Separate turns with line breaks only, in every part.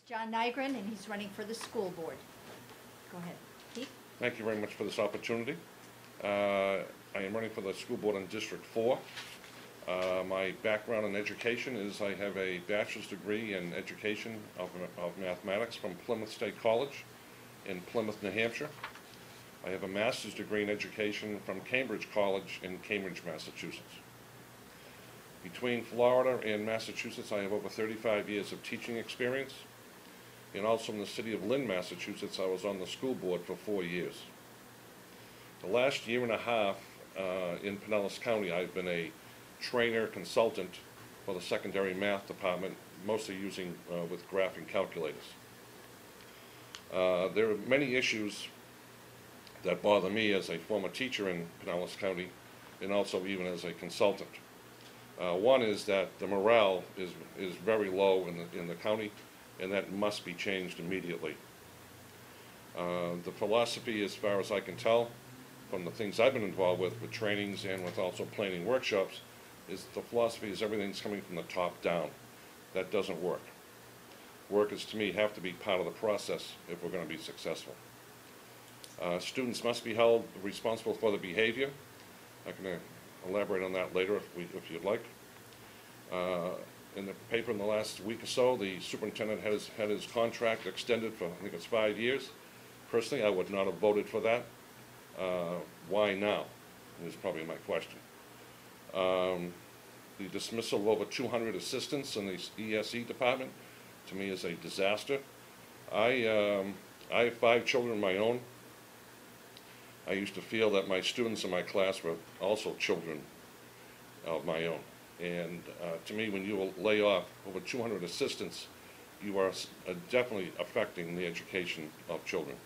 John Nygren, and he's running for the school board. Go ahead. Pete?
Thank you very much for this opportunity. I am running for the school board in District 4. My background in education is I have a bachelor's degree in education of mathematics from Plymouth State College in Plymouth, New Hampshire. I have a master's degree in education from Cambridge College in Cambridge, Massachusetts. Between Florida and Massachusetts, I have over 35 years of teaching experience. And also in the city of Lynn, Massachusetts, I was on the school board for 4 years. The last year and a half in Pinellas County, I've been a trainer consultant for the secondary math department, mostly using with graphing calculators. There are many issues that bother me as a former teacher in Pinellas County and also even as a consultant. One is that the morale is very low in the county, and that must be changed immediately. The philosophy, as far as I can tell, from the things I've been involved with trainings and with also planning workshops, is the philosophy is everything's coming from the top down. That doesn't work. Workers, to me, have to be part of the process if we're going to be successful. Students must be held responsible for their behavior. I can elaborate on that later if you'd like. In the paper in the last week or so, the superintendent has had his contract extended for, I think it's 5 years. Personally, I would not have voted for that. Why now is probably my question. The dismissal of over 200 assistants in the ESE department, to me, is a disaster. I have 5 children of my own. I used to feel that my students in my class were also children of my own. And to me, when you lay off over 200 assistants, you are definitely affecting the education of children.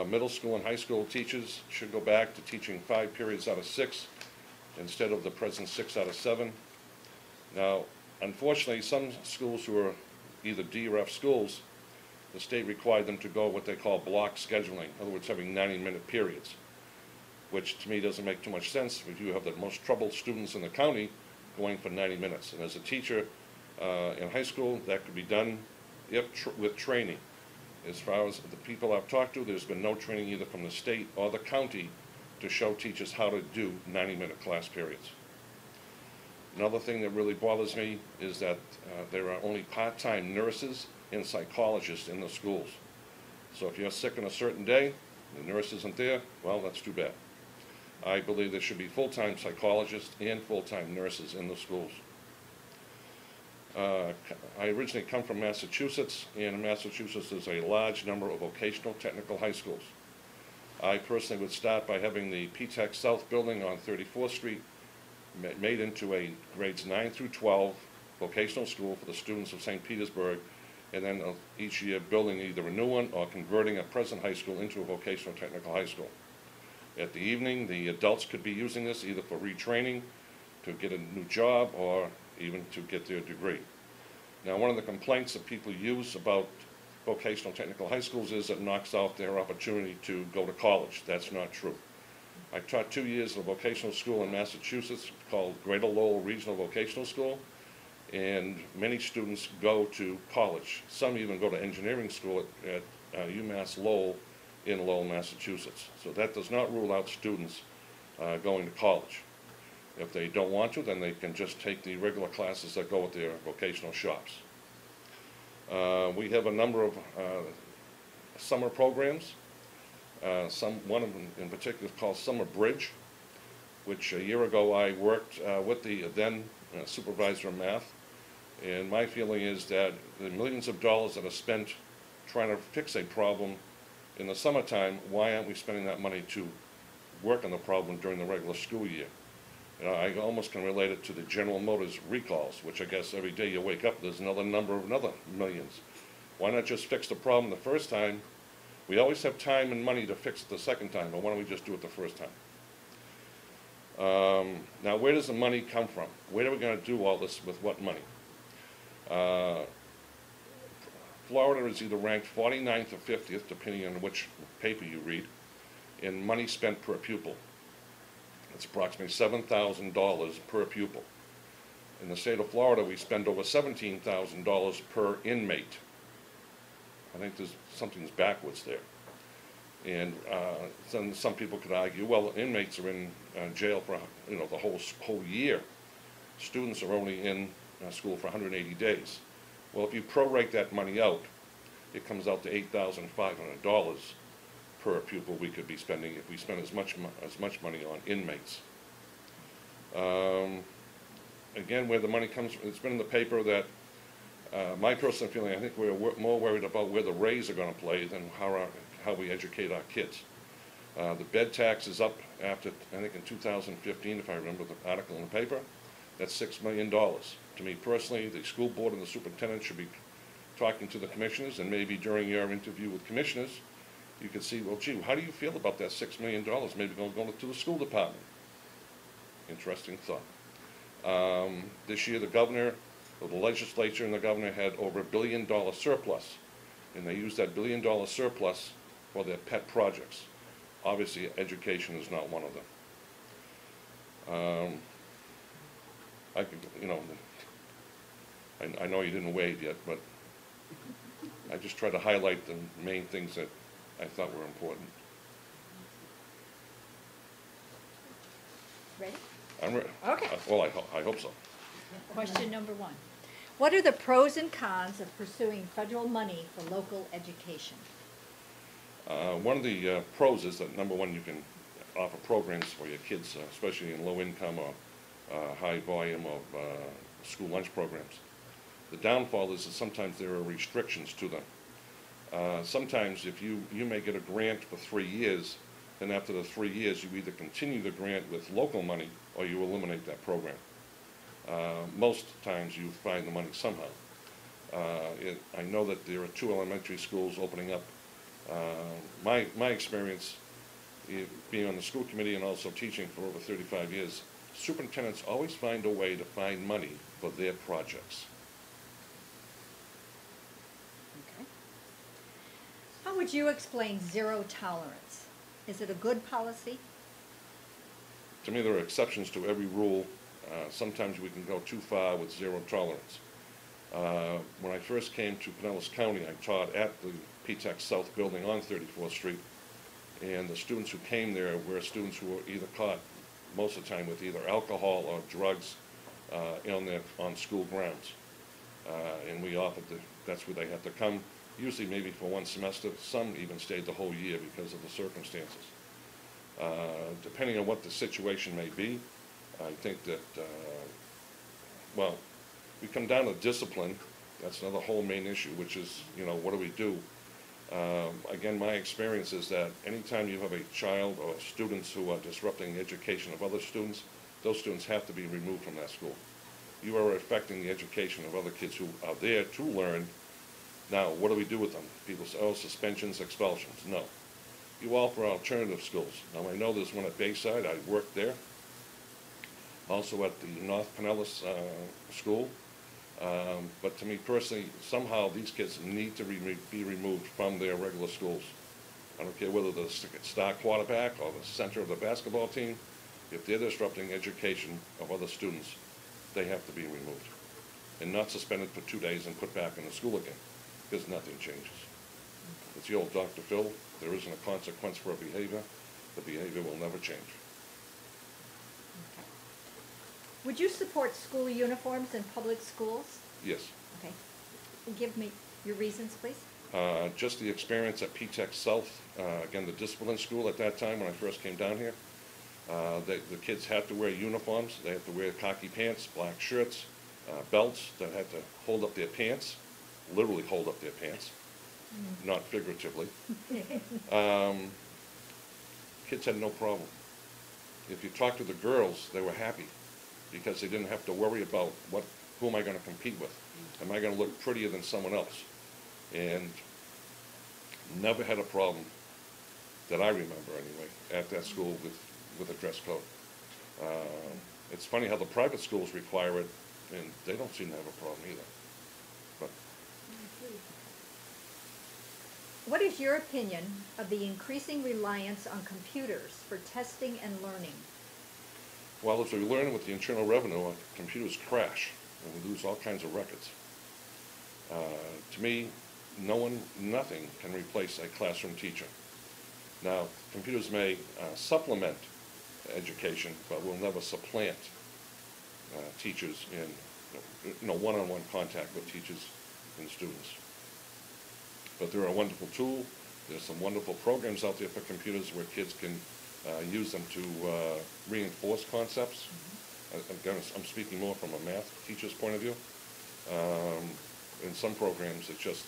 Middle school and high school teachers should go back to teaching 5 periods out of 6 instead of the present 6 out of 7. Now, unfortunately, some schools who are either D or F schools, the state required them to go what they call block scheduling, in other words, having 90-minute periods, which to me doesn't make too much sense if you have the most troubled students in the county going for 90 minutes. And as a teacher in high school, that could be done with training. As far as the people I've talked to, there's been no training either from the state or the county to show teachers how to do 90-minute class periods. Another thing that really bothers me is that there are only part-time nurses and psychologists in the schools. So if you're sick on a certain day, the nurse isn't there, well, that's too bad. I believe there should be full-time psychologists and full-time nurses in the schools. I originally come from Massachusetts, and in Massachusetts there's a large number of vocational technical high schools. I personally would start by having the P-Tech South building on 34th Street made into a grades 9 through 12 vocational school for the students of St. Petersburg, and then each year building either a new one or converting a present high school into a vocational technical high school. At the evening, the adults could be using this either for retraining, to get a new job, or even to get their degree. Now, one of the complaints that people use about vocational technical high schools is it knocks out their opportunity to go to college. That's not true. I taught 2 years at a vocational school in Massachusetts called Greater Lowell Regional Vocational School, and many students go to college. Some even go to engineering school at UMass Lowell in Lowell, Massachusetts. So that does not rule out students going to college. If they don't want to, then they can just take the regular classes that go with their vocational shops. We have a number of summer programs. One of them in particular is called Summer Bridge, which a year ago I worked with the then supervisor of math. And my feeling is that the millions of dollars that are spent trying to fix a problem in the summertime, why aren't we spending that money to work on the problem during the regular school year? You know, I almost can relate it to the General Motors recalls, which I guess every day you wake up, there's another number of another millions. Why not just fix the problem the first time? We always have time and money to fix it the second time, but why don't we just do it the first time? Now, where does the money come from? Where are we going to do all this with what money? Florida is either ranked 49th or 50th, depending on which paper you read, in money spent per pupil. It's approximately $7,000 per pupil. In the state of Florida, we spend over $17,000 per inmate. I think something's backwards there. And then some people could argue, well, inmates are in jail for the whole year. Students are only in school for 180 days. Well, if you prorate that money out, it comes out to $8,500 per pupil we could be spending if we spend as much money on inmates. Again, where the money comes from, it's been in the paper that my personal feeling, I think we're more worried about where the rays are going to play than how we educate our kids. The bed tax is up after, I think in 2015, if I remember the article in the paper. That's $6 million. To me personally, the school board and the superintendent should be talking to the commissioners, and maybe during your interview with commissioners, you could see, well, gee, how do you feel about that $6 million? Maybe go to the school department. Interesting thought. This year, the governor, or the legislature and the governor had over $1 billion surplus, and they used that $1 billion surplus for their pet projects. Obviously, education is not one of them. I could, I know you didn't wave yet, but I just try to highlight the main things that I thought were important.
Ready?
I'm ready.
Okay.
Well, I hope so.
Question number 1. What are the pros and cons of pursuing federal money for local education?
One of the pros is that, number one, you can offer programs for your kids, especially in low income or high volume of school lunch programs. The downfall is that sometimes there are restrictions to them. Sometimes if you may get a grant for 3 years, then after the 3 years you either continue the grant with local money or you eliminate that program. Most times you find the money somehow. I know that there are 2 elementary schools opening up. My experience, being on the school committee and also teaching for over 35 years, superintendents always find a way to find money for their projects.
Okay. How would you explain zero tolerance? Is it a good policy?
To me, there are exceptions to every rule. Sometimes we can go too far with zero tolerance. When I first came to Pinellas County, I taught at the P-TECH South building on 34th Street, and the students who came there were students who were either caught most of the time with either alcohol or drugs on school grounds. And we offered that's where they had to come, usually maybe for 1 semester. Some even stayed the whole year because of the circumstances. Depending on what the situation may be, I think that, well, we come down to discipline. That's another whole main issue, which is, what do we do? Again, my experience is that anytime you have a child or students who are disrupting the education of other students, those students have to be removed from that school. You are affecting the education of other kids who are there to learn. Now, what do we do with them? People say, oh, suspensions, expulsions. No. You offer alternative schools. Now, I know there's one at Bayside. I worked there. Also at the North Pinellas school. But to me personally, somehow these kids need to be removed from their regular schools. I don't care whether they're the star quarterback or the center of the basketball team. If they're disrupting education of other students, they have to be removed. And not suspended for 2 days and put back in the school again, because nothing changes. It's the old Dr. Phil, there isn't a consequence for a behavior. The behavior will never change.
Would you support school uniforms in public schools?
Yes.
Okay. Give me your reasons, please.
Just the experience at P-TECH South, again, the discipline school at that time when I first came down here. The kids had to wear uniforms. They had to wear khaki pants, black shirts, belts that had to hold up their pants, literally hold up their pants, not figuratively. Kids had no problem. If you talk to the girls, they were happy because they didn't have to worry about who am I going to compete with? Am I going to look prettier than someone else? And never had a problem that I remember anyway at that school with a dress code. It's funny how the private schools require it, and they don't seem to have a problem either. But
what is your opinion of the increasing reliance on computers for testing and learning?
Well, as we learn with the Internal Revenue, our computers crash and we lose all kinds of records. To me, nothing can replace a classroom teacher. Now, computers may supplement education, but will never supplant teachers in one-on-one contact with teachers and students. But they're a wonderful tool. There's some wonderful programs out there for computers where kids can use them to reinforce concepts. Again, I'm speaking more from a math teacher's point of view. In some programs, it's just,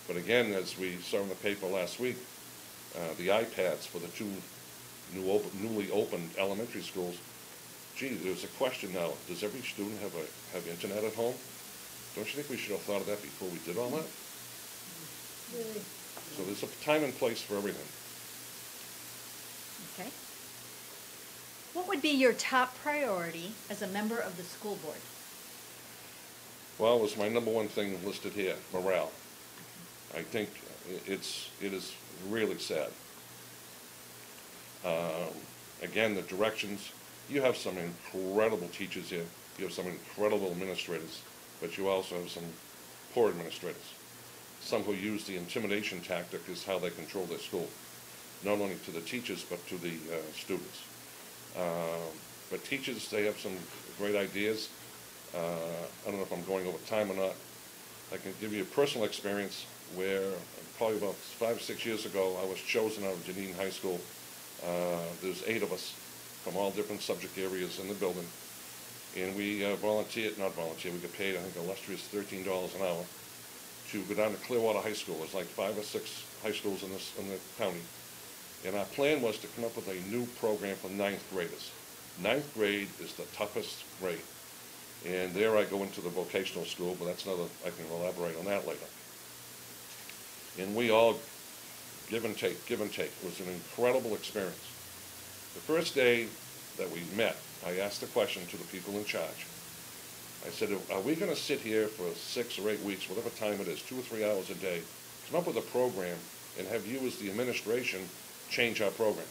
but again, as we saw in the paper last week, the iPads for the two newly opened elementary schools, gee, there's a question now, does every student have internet at home? Don't you think we should have thought of that before we did all that?
Really?
So there's a time and place for everything.
Okay. What would be your top priority as a member of the school board?
Well, it was my number one thing listed here, morale. I think it is really sad. Again, the directions, you have some incredible teachers here, you have some incredible administrators, but you also have some poor administrators. Some who use the intimidation tactic is how they control their school, not only to the teachers, but to the students. But teachers, they have some great ideas. I don't know if I'm going over time or not. I can give you a personal experience where probably about 5 or 6 years ago, I was chosen out of Janine High School. There's 8 of us from all different subject areas in the building. And we we get paid, I think, illustrious $13 an hour to go down to Clearwater High School. There's like 5 or 6 high schools in the county. And our plan was to come up with a new program for 9th graders. 9th grade is the toughest grade. And there I go into the vocational school, but that's another, I can elaborate on that later. And we all give and take, give and take. It was an incredible experience. The first day that we met, I asked the question to the people in charge. I said, are we going to sit here for 6 or 8 weeks, whatever time it is, 2 or 3 hours a day, come up with a program and have you as the administration change our program?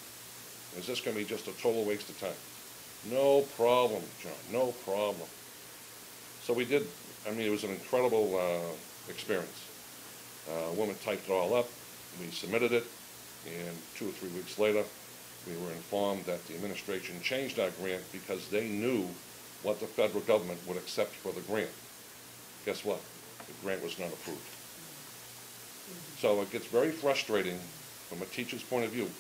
Is this going to be just a total waste of time? No problem, John, no problem. So we did, I mean, it was an incredible experience. A woman typed it all up, we submitted it, and 2 or 3 weeks later, we were informed that the administration changed our grant because they knew what the federal government would accept for the grant. Guess what? The grant was not approved. So it gets very frustrating from a teacher's point of view.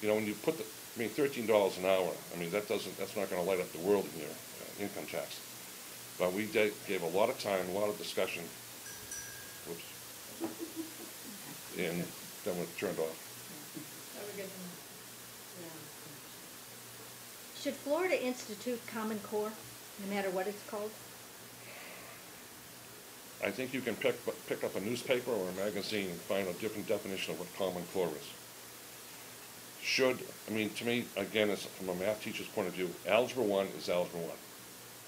You know, when you put $13 an hour, I mean, that's not going to light up the world in your income tax. But we gave a lot of time, a lot of discussion, and then it turned off.
Should Florida institute Common Core, no matter what it's called?
I think you can pick up a newspaper or a magazine and find a different definition of what Common Core is. I mean, to me, again, it's from a math teacher's point of view, Algebra 1 is Algebra 1.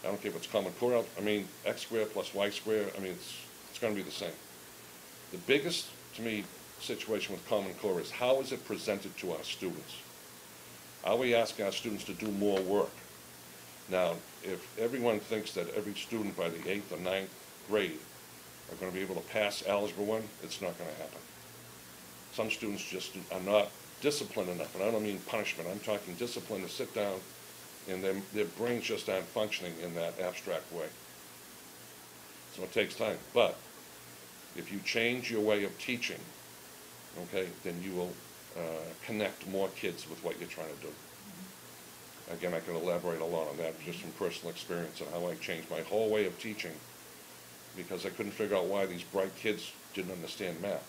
I don't care if it's Common Core, I mean, x squared plus y squared, I mean, it's going to be the same. The biggest, to me, situation with Common Core is how is it presented to our students? Are we asking our students to do more work? Now, if everyone thinks that every student by the 8th or 9th grade are going to be able to pass Algebra 1, it's not going to happen. Some students just are not disciplined enough, and I don't mean punishment, I'm talking discipline to sit down and their brains just aren't functioning in that abstract way. So it takes time. But if you change your way of teaching, okay, then you will connect more kids with what you're trying to do. Again, I can elaborate a lot on that just from personal experience and how I changed my whole way of teaching because I couldn't figure out why these bright kids didn't understand math.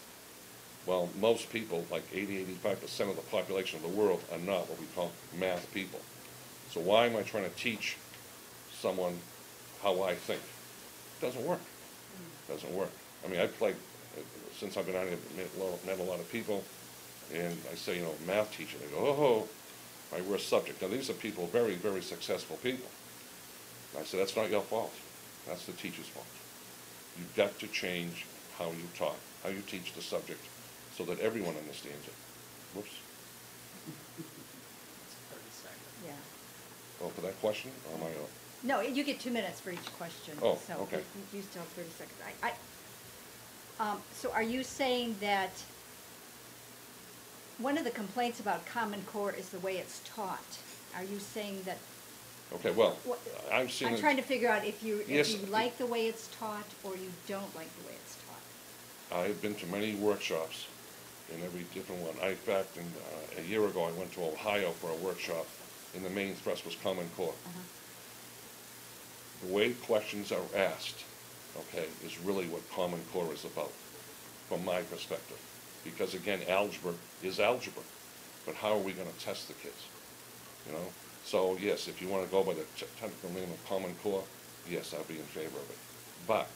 Well, most people, like 80–85% of the population of the world, are not what we call math people. So why am I trying to teach someone how I think? It doesn't work. It doesn't work. I mean, since I've been out here, met a lot of people, and I say, you know, math teacher. They go, oh, my worst subject. Now, these are people, very, very successful people. And I said, that's not your fault. That's the teacher's fault. You've got to change how you talk, how you teach the subject, so that everyone understands it. Whoops.
Yeah.
Oh, for that question, or am I,
No, you get 2 minutes for each question.
Oh,
so
okay.
You still have 30 seconds. So are you saying that one of the complaints about Common Core is the way it's taught? Are you saying that,
okay, well,
what-
I've seen
I'm
it.
trying to figure out if you
Yes,
like the way it's taught or you don't like the way it's taught.
I've been to many workshops in every different one. In fact, a year ago, I went to Ohio for a workshop, and the main thrust was Common Core.
Uh-huh.
The way questions are asked, okay, is really what Common Core is about, from my perspective. Because again, algebra is algebra, but how are we going to test the kids? You know? So yes, if you want to go by the technical name of Common Core, yes, I'll be in favor of it. But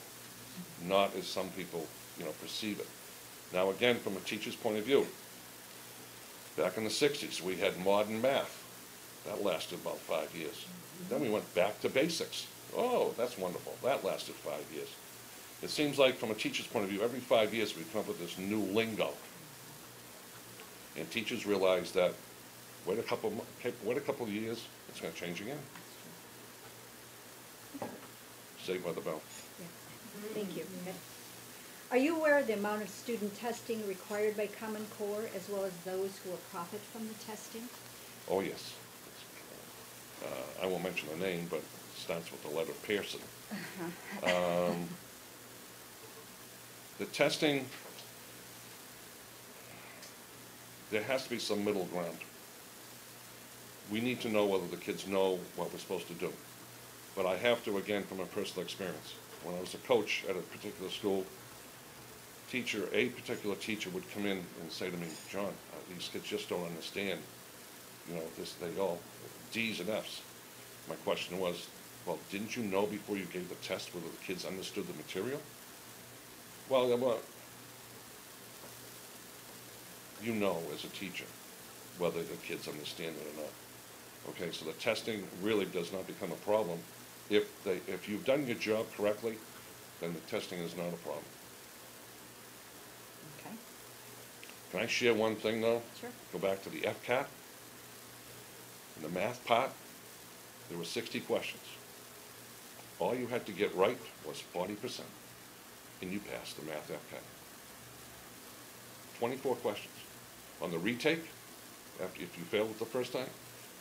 not as some people, perceive it. Now again, from a teacher's point of view, back in the 60s, we had modern math. That lasted about 5 years. Then we went back to basics. Oh, that's wonderful. That lasted 5 years. It seems like from a teacher's point of view, every 5 years we come up with this new lingo. And teachers realize that wait a couple of years, it's going to change again. Saved by the bell.
Yeah. Thank you. Okay. Are you aware of the amount of student testing required by Common Core as well as those who will profit from the testing?
Oh, yes. I won't mention the name, but it starts with the letter Pearson. The testing, there has to be some middle ground. We need to know whether the kids know what we're supposed to do. But I have to, again, from a personal experience. When I was a coach at a particular school, a particular teacher would come in and say to me, John, these kids just don't understand, they all D's and F's. My question was, well, didn't you know before you gave the test whether the kids understood the material? Well, you know as a teacher whether the kids understand it or not. Okay, so the testing really does not become a problem. If you've done your job correctly, then the testing is not a problem.
Okay.
Can I share one thing though?
Sure.
Go back to the FCAT. In the math part, there were 60 questions. All you had to get right was 40%, and you passed the math FCAT. 24 questions. On the retake, if you failed it the first time,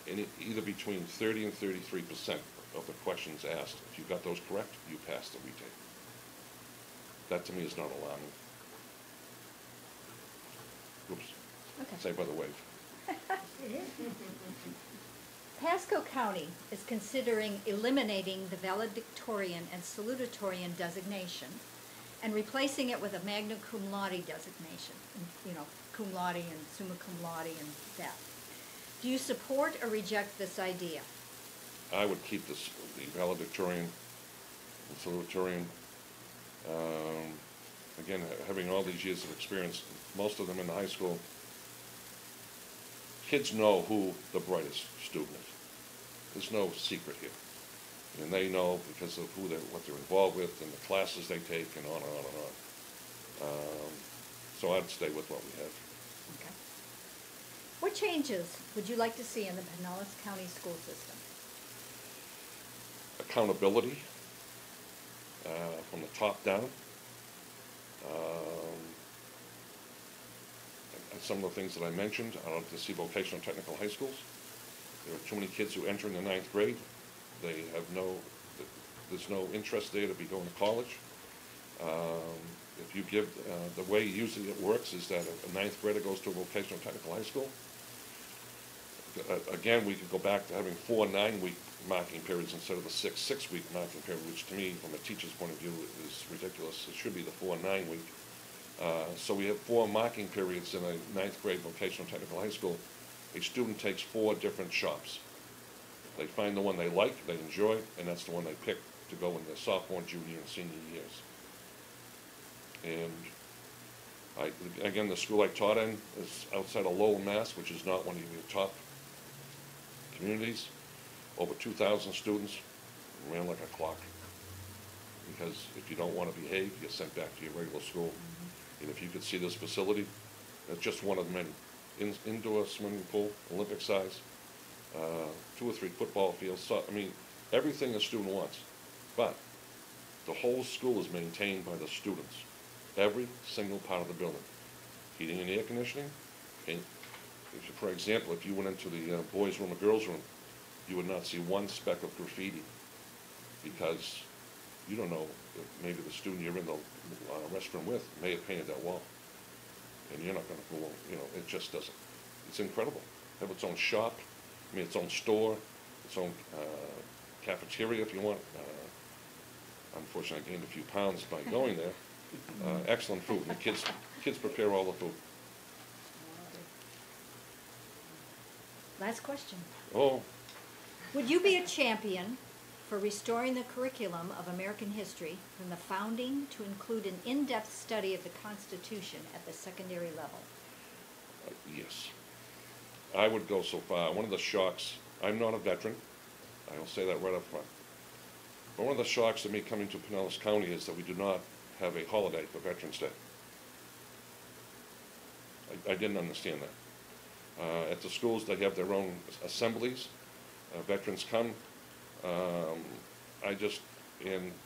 either between 30 and 33% of the questions asked, if you got those correct, you passed the retake. That to me is not alarming. Oops.
Okay.
Saved by the wave.
Pasco County is considering eliminating the valedictorian and salutatorian designation and replacing it with a magna cum laude designation, cum laude and summa cum laude and that. Do you support or reject this idea?
I would keep the valedictorian and salutatorian. Again, having all these years of experience, most of them in the high school, kids know who the brightest student is. There's no secret here. And they know because of what they're involved with and the classes they take and on and on and on. So I'd stay with what we have.
Okay. What changes would you like to see in the Pinellas County school system?
Accountability from the top down. Some of the things that I mentioned, I'd like to see vocational technical high schools. There are too many kids who enter in the 9th grade. There's no interest there to be going to college. If you give, the way usually it works is that a 9th grader goes to a vocational technical high school. Again, we could go back to having 4 9-week marking periods instead of the 6 week marking period, which to me, from a teacher's point of view, is ridiculous. It should be the 4 9-week. So we have 4 marking periods in a 9th grade vocational technical high school. A student takes 4 different shops. They find the one they like, they enjoy, and that's the one they pick to go in their sophomore, junior, and senior years. And again, the school I taught in is outside of Lowell, Mass., which is not one of your top communities. Over 2,000 students, ran like a clock. Because if you don't want to behave, you're sent back to your regular school. And if you could see this facility, it's just one of many. Indoor swimming pool, Olympic size, 2 or 3 football fields, so, I mean, everything a student wants. But the whole school is maintained by the students, every single part of the building. Heating and air conditioning, and for example, if you went into the boys' room or girls' room, you would not see one speck of graffiti, because you don't know, maybe the student you're in the restroom with may have painted that wall, and you're not gonna go, you know, it just doesn't. It's incredible. Have its own shop, I mean, its own store, its own cafeteria if you want. Unfortunately, I gained a few pounds by going there. Excellent food, and the kids prepare all the food.
Last question.
Oh,
Would you be a champion for restoring the curriculum of American history from the founding to include an in-depth study of the Constitution at the secondary level?
yes. I would go so far. One of the shocks, I'm not a veteran, I will say that right up front. But one of the shocks to me coming to Pinellas County is that we do not have a holiday for Veterans Day. I didn't understand that. At the schools, they have their own assemblies. Veterans come. And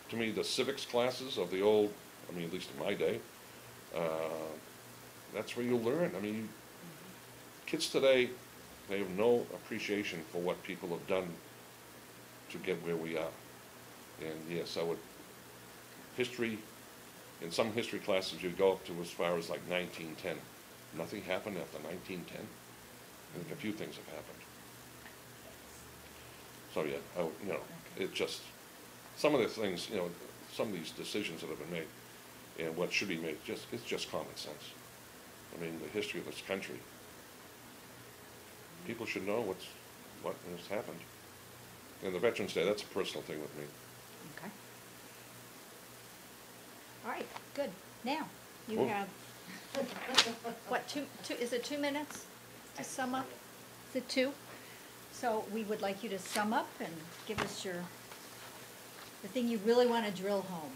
to me, the civics classes of the old, I mean, at least in my day, that's where you learn. I mean, kids today, they have no appreciation for what people have done to get where we are. And yes, I would, history, in some history classes you go up to as far as like 1910. Nothing happened after 1910. I think a few things have happened. So yeah, you know, it just, some of the things, you know, some of these decisions that have been made and what should be made, it's just common sense. I mean, the history of this country, people should know what has happened. And the Veterans Day, that's a personal thing with me.
Okay. All right, good. Now, you
Oh.
have, what, is it 2 minutes to sum up? Is it 2? So we would like you to sum up and give us the thing you really want to drill home.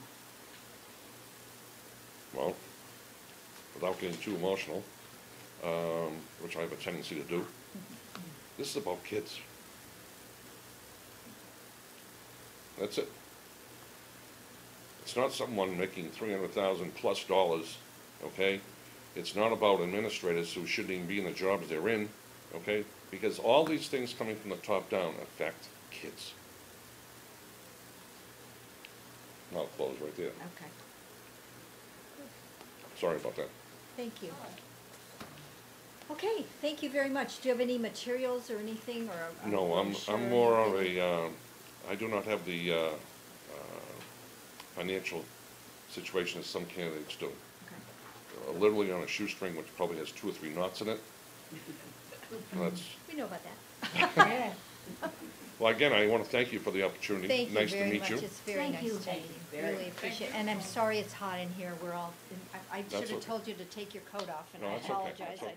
Well, without getting too emotional, which I have a tendency to do, this is about kids. That's it. It's not someone making $300,000 plus, okay? It's not about administrators who shouldn't even be in the jobs they're in, okay? Because all these things coming from the top down affect kids. I'll close right there.
Okay,
Sorry about that.
thank you. Okay, thank you very much. Do you have any materials or anything, or a
No,
brochure
I'm
or
more of
anything?
I do not have the financial situation as some candidates do.
Okay.
Literally on a shoestring, which probably has 2 or 3 knots in it. That's,
We know about that.
well, again, I want to thank you for the opportunity.
Thank you
Nice to
very
meet
much.
you.
It's very
Thank
nice
you.
to
Thank
meet
you.
you. Really appreciate it. And I'm sorry it's hot in here. We're all, I should
That's
have
okay.
told you to take your coat off, and
No,
I
that's okay.
apologize.
That's okay.